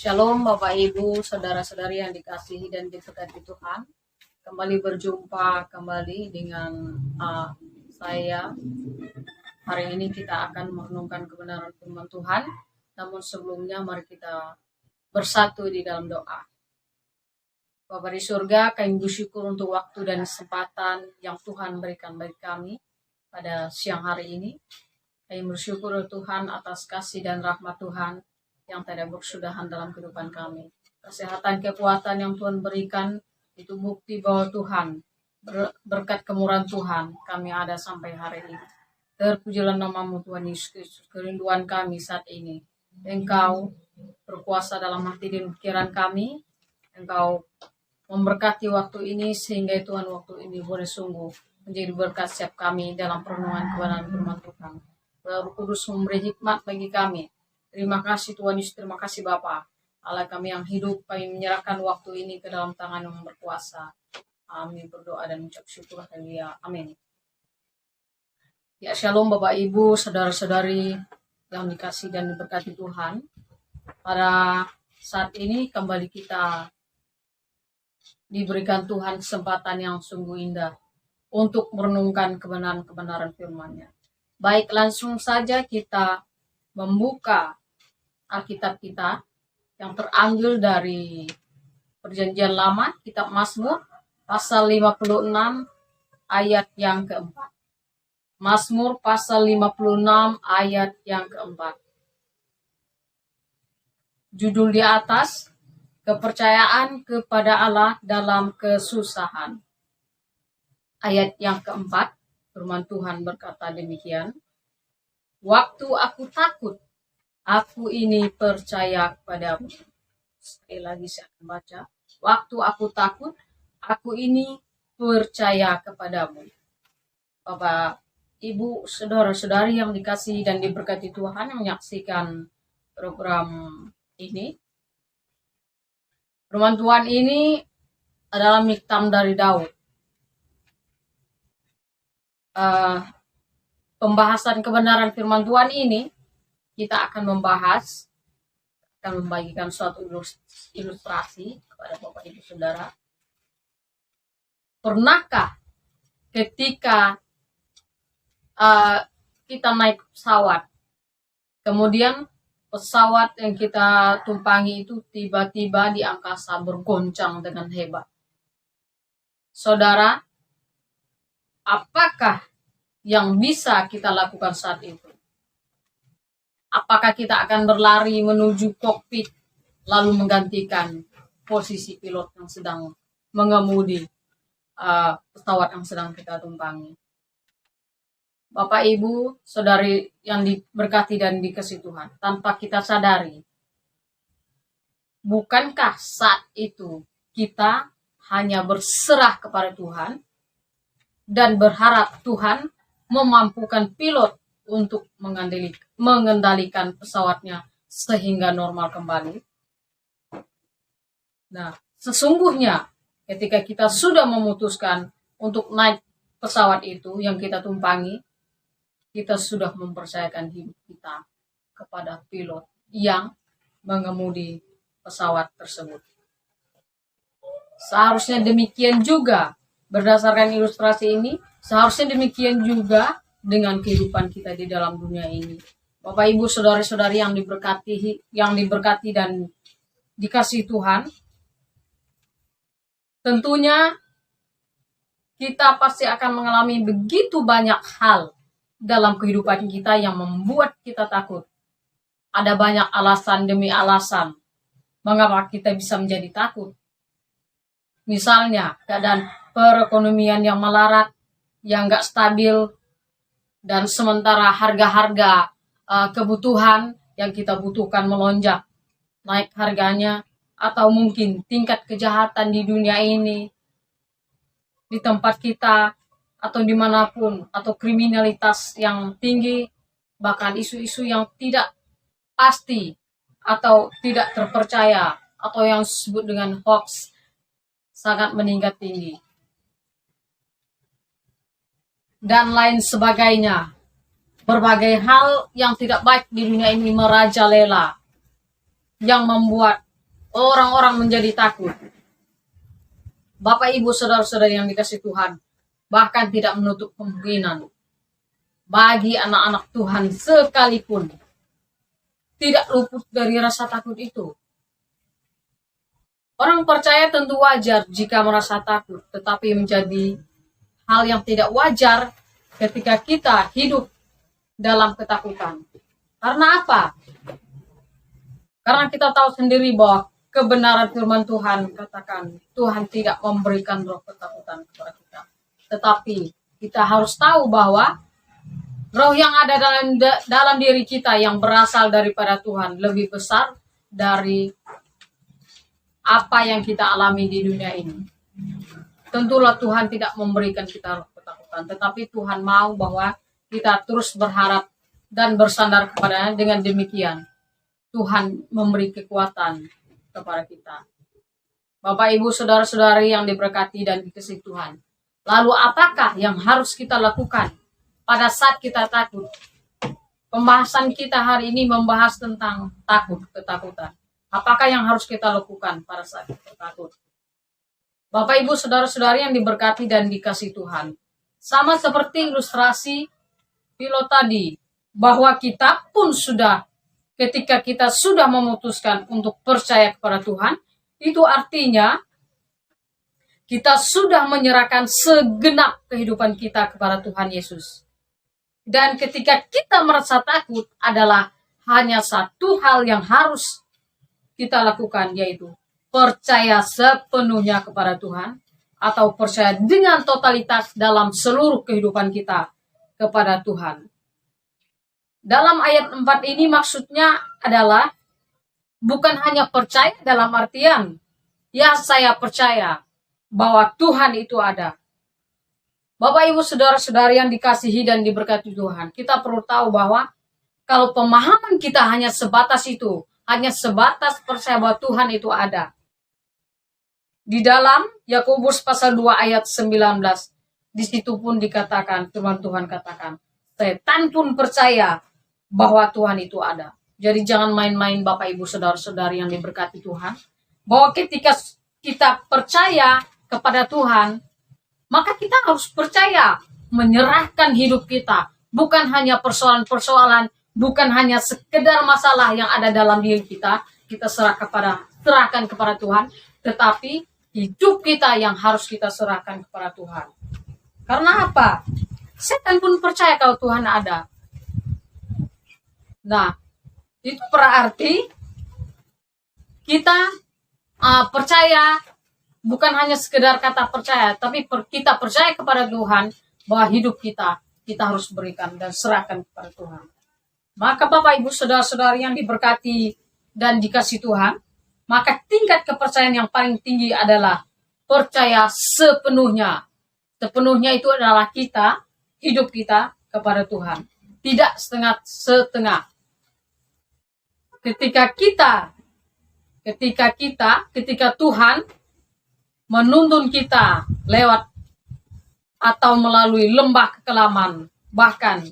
Shalom Bapak Ibu, saudara-saudari yang dikasihi dan diberkati Tuhan. Kembali berjumpa kembali dengan saya. Hari ini kita akan merenungkan kebenaran firman Tuhan. Namun sebelumnya mari kita bersatu di dalam doa. Bapa di surga, kami bersyukur untuk waktu dan kesempatan yang Tuhan berikan bagi kami pada siang hari ini. Kami bersyukur Tuhan atas kasih dan rahmat Tuhan yang tidak berkesudahan dalam kehidupan kami. Kesehatan, kekuatan yang Tuhan berikan itu bukti bahwa Tuhan berkat kemurahan Tuhan kami ada sampai hari ini. Terpujilah namamu Tuhan Yesus. Kerinduan kami saat ini, Engkau berkuasa dalam hati dan pikiran kami. Engkau memberkati waktu ini sehingga Tuhan waktu ini boleh sungguh menjadi berkat setiap kami dalam perenungan kebenaran firman Tuhan. Roh Kudus memberi hikmat bagi kami. Terima kasih Tuhan Yesus, terima kasih Bapa. Allah kami yang hidup, kami menyerahkan waktu ini ke dalam tangan yang berkuasa. Amin, berdoa dan mengucap syukur. Haleluya. Amin. Ya, shalom Bapak Ibu, saudara-saudari yang dikasih dan diberkati Tuhan. Pada saat ini kembali kita diberikan Tuhan kesempatan yang sungguh indah untuk merenungkan kebenaran-kebenaran firman-Nya. Baik, langsung saja kita membuka Alkitab kita yang terambil dari Perjanjian Lama, kitab Mazmur pasal 56 ayat yang keempat. Mazmur pasal 56 ayat yang keempat. Judul di atas, kepercayaan kepada Allah dalam kesusahan. Ayat yang keempat, firman Tuhan berkata demikian. Waktu aku takut, aku ini percaya kepadamu. Sekali lagi saya akan baca. Waktu aku takut, aku ini percaya kepadamu. Bapak, Ibu, saudara-saudari yang dikasihi dan diberkati Tuhan yang menyaksikan program ini. Firman Tuhan ini adalah miktam dari Daud. Pembahasan kebenaran firman Tuhan ini kita akan membagikan suatu ilustrasi kepada Bapak Ibu Saudara. Pernahkah ketika kita naik pesawat, kemudian pesawat yang kita tumpangi itu tiba-tiba di angkasa bergoncang dengan hebat? Saudara, apakah yang bisa kita lakukan saat itu? Apakah kita akan berlari menuju kokpit lalu menggantikan posisi pilot yang sedang mengemudi pesawat yang sedang kita tumpangi? Bapak Ibu, saudari yang diberkati dan dikasihi Tuhan, tanpa kita sadari, bukankah saat itu kita hanya berserah kepada Tuhan dan berharap Tuhan memampukan pilot untuk mengendalikan pesawatnya sehingga normal kembali? Nah, sesungguhnya ketika kita sudah memutuskan untuk naik pesawat itu yang kita tumpangi, kita sudah mempercayakan hidup kita kepada pilot yang mengemudi pesawat tersebut. Seharusnya demikian juga, berdasarkan ilustrasi ini, seharusnya demikian juga dengan kehidupan kita di dalam dunia ini. Bapak Ibu saudara-saudari yang diberkati dan dikasihi Tuhan, tentunya kita pasti akan mengalami begitu banyak hal dalam kehidupan kita yang membuat kita takut. Ada banyak alasan demi alasan mengapa kita bisa menjadi takut. Misalnya keadaan perekonomian yang melarat, yang gak stabil, dan sementara harga-harga kebutuhan yang kita butuhkan melonjak, naik harganya, atau mungkin tingkat kejahatan di dunia ini, di tempat kita, atau dimanapun, atau kriminalitas yang tinggi, bahkan isu-isu yang tidak pasti, atau tidak terpercaya, atau yang disebut dengan hoax, sangat meningkat tinggi. Dan lain sebagainya. Berbagai hal yang tidak baik di dunia ini merajalela, yang membuat orang-orang menjadi takut. Bapak, Ibu, saudara-saudara yang dikasihi Tuhan, bahkan tidak menutup kemungkinan bagi anak-anak Tuhan sekalipun tidak luput dari rasa takut itu. Orang percaya tentu wajar jika merasa takut, tetapi menjadi hal yang tidak wajar ketika kita hidup dalam ketakutan. Karena apa? Karena kita tahu sendiri bahwa kebenaran firman Tuhan katakan Tuhan tidak memberikan roh ketakutan kepada kita. Tetapi kita harus tahu bahwa roh yang ada dalam diri kita yang berasal daripada Tuhan lebih besar dari apa yang kita alami di dunia ini. Tentulah Tuhan tidak memberikan kita roh ketakutan, tetapi Tuhan mau bahwa kita terus berharap dan bersandar kepadanya. Dengan demikian Tuhan memberi kekuatan kepada kita. Bapak, Ibu, saudara-saudari yang diberkati dan dikasihi Tuhan. Lalu apakah yang harus kita lakukan pada saat kita takut? Pembahasan kita hari ini membahas tentang ketakutan. Apakah yang harus kita lakukan pada saat kita takut? Bapak, Ibu, saudara-saudari yang diberkati dan dikasihi Tuhan. Sama seperti ilustrasi pilot tadi, bahwa kita pun sudah, ketika kita sudah memutuskan untuk percaya kepada Tuhan, itu artinya kita sudah menyerahkan segenap kehidupan kita kepada Tuhan Yesus. Dan ketika kita merasa takut adalah hanya satu hal yang harus kita lakukan, yaitu percaya sepenuhnya kepada Tuhan, atau percaya dengan totalitas dalam seluruh kehidupan kita kepada Tuhan. Dalam ayat 4 ini maksudnya adalah bukan hanya percaya dalam artian, ya saya percaya bahwa Tuhan itu ada. Bapak, Ibu, saudara-saudari yang dikasihi dan diberkati Tuhan, kita perlu tahu bahwa kalau pemahaman kita hanya sebatas itu, hanya sebatas percaya bahwa Tuhan itu ada. Di dalam Yakobus pasal 2 ayat 19, di situ pun dikatakan, firman Tuhan katakan, setan pun percaya bahwa Tuhan itu ada. Jadi jangan main-main Bapak, Ibu, saudara-saudari yang diberkati Tuhan, bahwa ketika kita percaya kepada Tuhan, maka kita harus percaya menyerahkan hidup kita. Bukan hanya persoalan-persoalan, bukan hanya sekedar masalah yang ada dalam diri kita serahkan kepada Tuhan, tetapi hidup kita yang harus kita serahkan kepada Tuhan. Karena apa? Setan pun percaya kalau Tuhan ada. Nah, itu berarti kita percaya bukan hanya sekedar kata percaya, tapi kita percaya kepada Tuhan bahwa hidup kita harus berikan dan serahkan kepada Tuhan. Maka Bapak, Ibu, saudara-saudari yang diberkati dan dikasihi Tuhan, maka tingkat kepercayaan yang paling tinggi adalah percaya sepenuhnya. Sepenuhnya itu adalah hidup kita kepada Tuhan. Tidak setengah-setengah. Ketika Tuhan menuntun kita lewat atau melalui lembah kekelaman, bahkan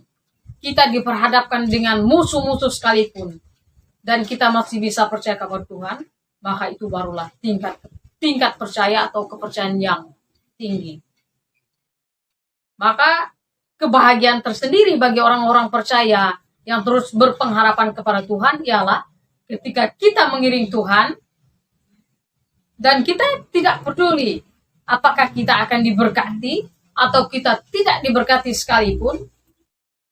kita diperhadapkan dengan musuh-musuh sekalipun, dan kita masih bisa percaya kepada Tuhan, maka itu barulah tingkat percaya atau kepercayaan yang tinggi. Maka kebahagiaan tersendiri bagi orang-orang percaya yang terus berpengharapan kepada Tuhan ialah ketika kita mengiring Tuhan dan kita tidak peduli apakah kita akan diberkati atau kita tidak diberkati sekalipun,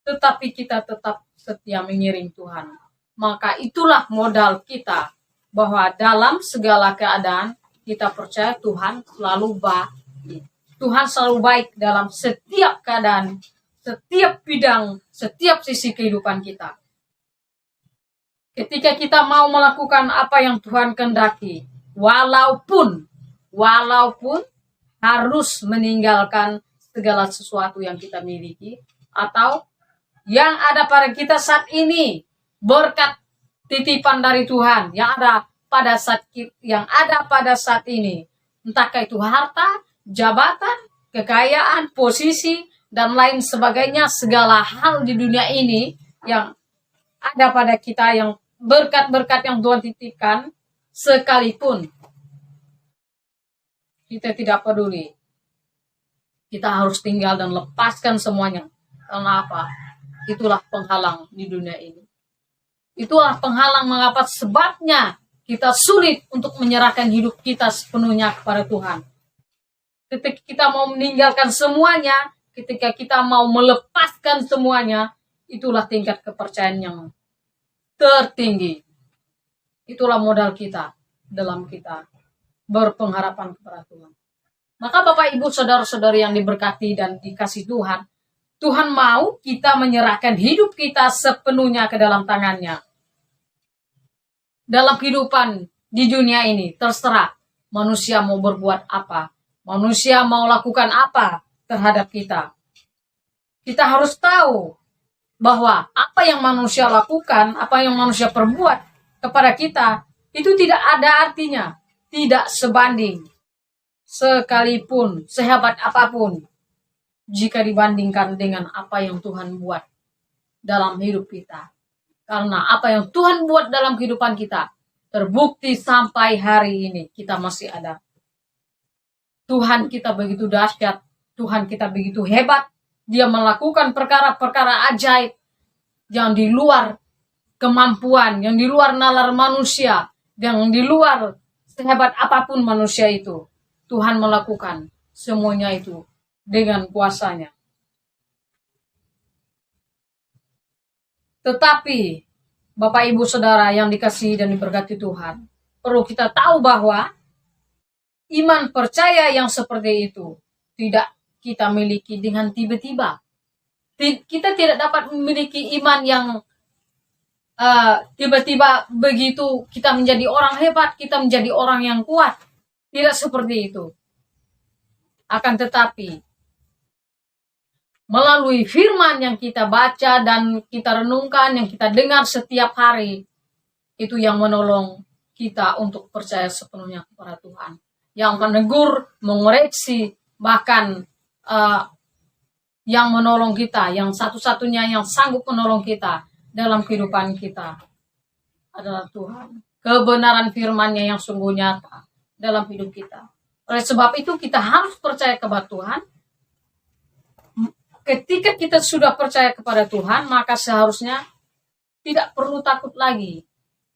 tetapi kita tetap setia mengiring Tuhan. Maka itulah modal kita, bahwa dalam segala keadaan kita percaya Tuhan selalu baik. Tuhan selalu baik dalam setiap keadaan, setiap bidang, setiap sisi kehidupan kita. Ketika kita mau melakukan apa yang Tuhan kehendaki, walaupun harus meninggalkan segala sesuatu yang kita miliki atau yang ada pada kita saat ini, berkat titipan dari Tuhan yang ada pada saat ini, entahkah itu harta, jabatan, kekayaan, posisi, dan lain sebagainya, segala hal di dunia ini yang ada pada kita, yang berkat-berkat yang Tuhan titipkan, sekalipun kita tidak peduli. Kita harus tinggal dan lepaskan semuanya. Karena apa? Itulah penghalang di dunia ini. Itulah penghalang mengapa sebabnya kita sulit untuk menyerahkan hidup kita sepenuhnya kepada Tuhan. Ketika kita mau meninggalkan semuanya, ketika kita mau melepaskan semuanya, itulah tingkat kepercayaan yang tertinggi. Itulah modal kita dalam kita berpengharapan kepada Tuhan. Maka Bapak Ibu Saudara-saudari yang diberkati dan dikasih Tuhan, Tuhan mau kita menyerahkan hidup kita sepenuhnya ke dalam tangannya. Dalam kehidupan di dunia ini, terserah manusia mau berbuat apa, manusia mau lakukan apa terhadap kita. Kita harus tahu bahwa apa yang manusia lakukan, apa yang manusia perbuat kepada kita, itu tidak ada artinya, tidak sebanding. Sekalipun, sehebat apapun, jika dibandingkan dengan apa yang Tuhan buat dalam hidup kita. Karena apa yang Tuhan buat dalam kehidupan kita, terbukti sampai hari ini kita masih ada. Tuhan kita begitu dahsyat, Tuhan kita begitu hebat, Dia melakukan perkara-perkara ajaib yang di luar kemampuan, yang di luar nalar manusia, yang di luar sehebat apapun manusia itu. Tuhan melakukan semuanya itu dengan kuasanya. Tetapi Bapak Ibu Saudara yang dikasihi dan diberkati Tuhan, perlu kita tahu bahwa iman percaya yang seperti itu tidak kita miliki dengan tiba-tiba. Kita tidak dapat memiliki iman yang tiba-tiba begitu kita menjadi orang hebat, kita menjadi orang yang kuat. Tidak seperti itu. Akan tetapi, melalui firman yang kita baca dan kita renungkan, yang kita dengar setiap hari, itu yang menolong kita untuk percaya sepenuhnya kepada Tuhan. Yang menegur, mengoreksi, bahkan yang menolong kita, yang satu-satunya yang sanggup menolong kita dalam kehidupan kita adalah Tuhan. Kebenaran firman-Nya yang sungguh nyata dalam hidup kita. Oleh sebab itu kita harus percaya kepada Tuhan. Ketika kita sudah percaya kepada Tuhan, maka seharusnya tidak perlu takut lagi.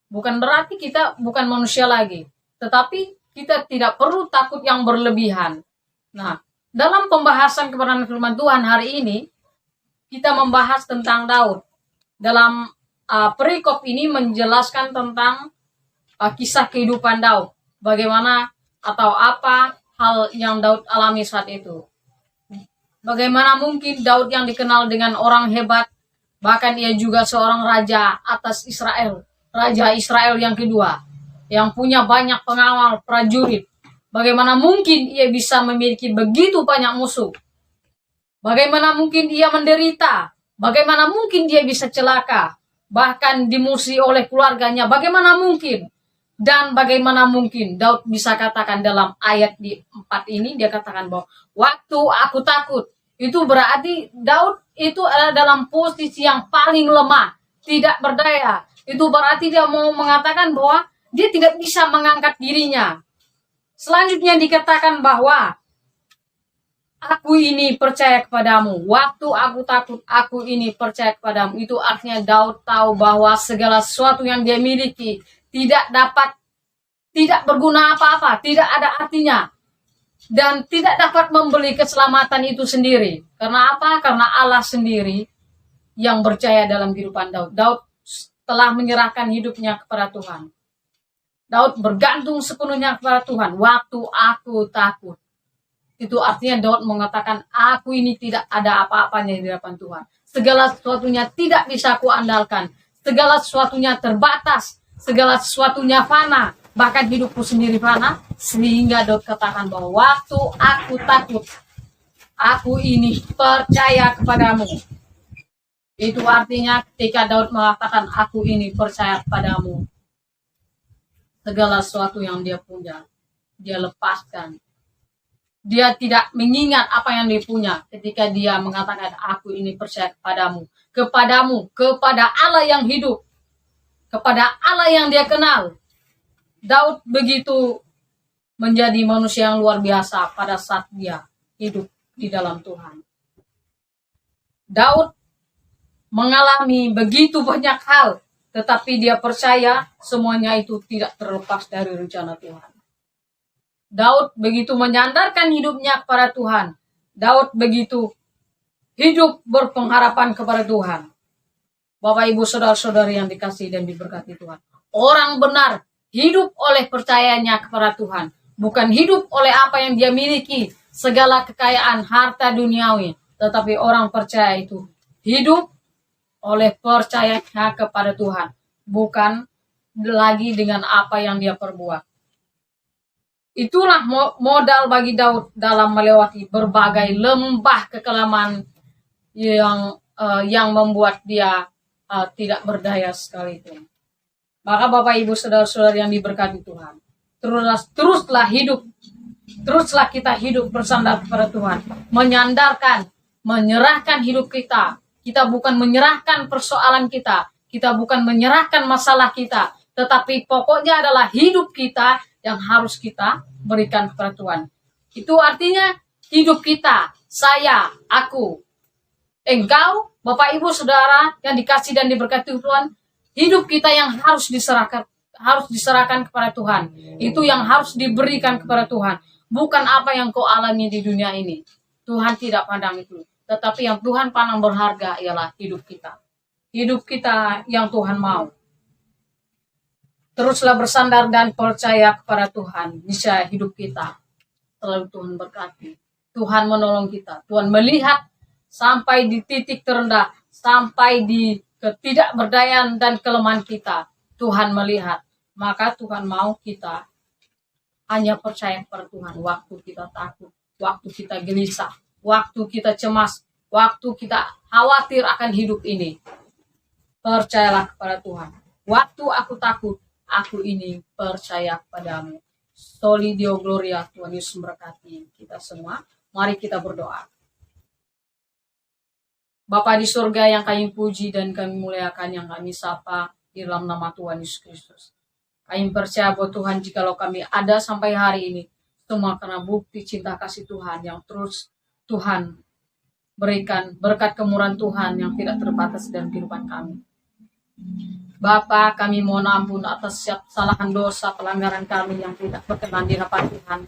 Bukan berarti kita bukan manusia lagi, tetapi kita tidak perlu takut yang berlebihan. Nah, dalam pembahasan kebenaran firman Tuhan hari ini, kita membahas tentang Daud. Dalam perikop ini menjelaskan tentang kisah kehidupan Daud. Bagaimana atau apa hal yang Daud alami saat itu. Bagaimana mungkin Daud yang dikenal dengan orang hebat, bahkan ia juga seorang raja atas Israel, raja Israel yang kedua, yang punya banyak pengawal prajurit. Bagaimana mungkin ia bisa memiliki begitu banyak musuh? Bagaimana mungkin ia menderita? Bagaimana mungkin dia bisa celaka? Bahkan dimusuhi oleh keluarganya. Bagaimana mungkin? Dan bagaimana mungkin Daud bisa katakan dalam ayat di 4 ini, dia katakan bahwa waktu aku takut, itu berarti Daud itu adalah dalam posisi yang paling lemah, tidak berdaya. Itu berarti dia mau mengatakan bahwa dia tidak bisa mengangkat dirinya. Selanjutnya dikatakan bahwa aku ini percaya kepadamu. Waktu aku takut, aku ini percaya kepadamu. Itu artinya Daud tahu bahwa segala sesuatu yang dia miliki tidak berguna apa-apa, tidak ada artinya. Dan tidak dapat membeli keselamatan itu sendiri. Karena apa? Karena Allah sendiri yang percaya dalam kehidupan Daud. Daud telah menyerahkan hidupnya kepada Tuhan. Daud bergantung sepenuhnya kepada Tuhan. Waktu aku takut. Itu artinya Daud mengatakan, aku ini tidak ada apa-apanya di hadapan Tuhan. Segala sesuatunya tidak bisa kuandalkan. Segala sesuatunya terbatas. Segala sesuatunya fana. Bahkan hidupku sendiri fana. Sehingga Daud katakan bahwa waktu aku takut, aku ini percaya kepadamu. Itu artinya ketika Daud mengatakan, aku ini percaya kepadamu. Segala sesuatu yang dia punya, dia lepaskan. Dia tidak mengingat apa yang dia punya ketika dia mengatakan, aku ini percaya kepadamu. Kepada Allah yang hidup. Kepada Allah yang dia kenal. Daud begitu menjadi manusia yang luar biasa pada saat dia hidup di dalam Tuhan. Daud mengalami begitu banyak hal, tetapi dia percaya semuanya itu tidak terlepas dari rencana Tuhan. Daud begitu menyandarkan hidupnya kepada Tuhan. Daud begitu hidup berpengharapan kepada Tuhan. Bapak, Ibu, saudara-saudari yang dikasihi dan diberkati Tuhan. Orang benar hidup oleh percayanya kepada Tuhan. Bukan hidup oleh apa yang dia miliki, segala kekayaan, harta duniawi. Tetapi orang percaya itu hidup oleh percayanya kepada Tuhan. Bukan lagi dengan apa yang dia perbuat. Itulah modal bagi Daud dalam melewati berbagai lembah kekelaman yang membuat dia tidak berdaya sekalipun. Maka Bapak, Ibu, saudara-saudari yang diberkati Tuhan, teruslah kita hidup bersandar kepada Tuhan, menyerahkan hidup kita. Kita bukan menyerahkan persoalan kita bukan menyerahkan masalah kita, tetapi pokoknya adalah hidup kita yang harus kita berikan kepada Tuhan. Itu artinya hidup kita, saya, aku, engkau, Bapak, Ibu, saudara yang dikasih dan diberkati Tuhan, hidup kita yang harus diserahkan kepada Tuhan. Itu yang harus diberikan kepada Tuhan. Bukan apa yang kau alami di dunia ini. Tuhan tidak pandang itu. Tetapi yang Tuhan pandang berharga ialah hidup kita. Hidup kita yang Tuhan mau. Teruslah bersandar dan percaya kepada Tuhan. Bisa hidup kita selalu Tuhan berkati. Tuhan menolong kita. Tuhan melihat sampai di titik terendah, sampai di ketidakberdayaan dan kelemahan kita. Tuhan melihat. Maka Tuhan mau kita hanya percaya kepada Tuhan. Waktu kita takut, waktu kita gelisah, waktu kita cemas, waktu kita khawatir akan hidup ini. Percayalah kepada Tuhan. Waktu aku takut, aku ini percaya kepadamu. Soli Deo Gloria, Tuhan Yesus memberkati kita semua. Mari kita berdoa. Bapa di surga yang kami puji dan kami muliakan, yang kami sapa di dalam nama Tuhan Yesus Kristus. Kami percaya bahwa Tuhan, jikalau kami ada sampai hari ini, semua karena bukti cinta kasih Tuhan yang terus Tuhan berikan, berkat kemurahan Tuhan yang tidak terbatas dalam kehidupan kami. Bapa, kami mohon ampun atas setiap kesalahan, dosa, pelanggaran kami yang tidak berkenan di hadapan Tuhan.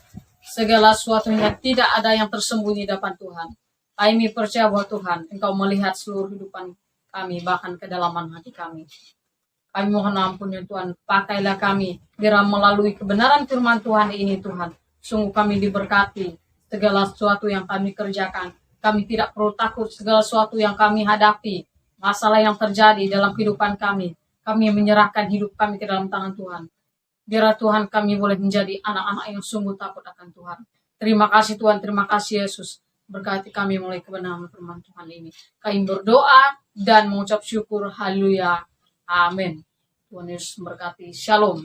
Segala sesuatunya tidak ada yang tersembunyi di hadapan Tuhan. Kami percaya bahwa Tuhan, Engkau melihat seluruh kehidupan kami, bahkan kedalaman hati kami. Kami mohon ampun ya Tuhan, pakailah kami, biar melalui kebenaran firman Tuhan ini Tuhan. Sungguh kami diberkati, segala sesuatu yang kami kerjakan. Kami tidak perlu takut segala sesuatu yang kami hadapi. Masalah yang terjadi dalam kehidupan kami menyerahkan hidup kami ke dalam tangan Tuhan. Biar Tuhan kami boleh menjadi anak-anak yang sungguh takut akan Tuhan. Terima kasih Tuhan, terima kasih Yesus. Berkati kami mulai kebenaran firman Tuhan ini. Kami berdoa dan mengucap syukur. Haleluya. Amin. Tuhan Yesus memberkati. Shalom.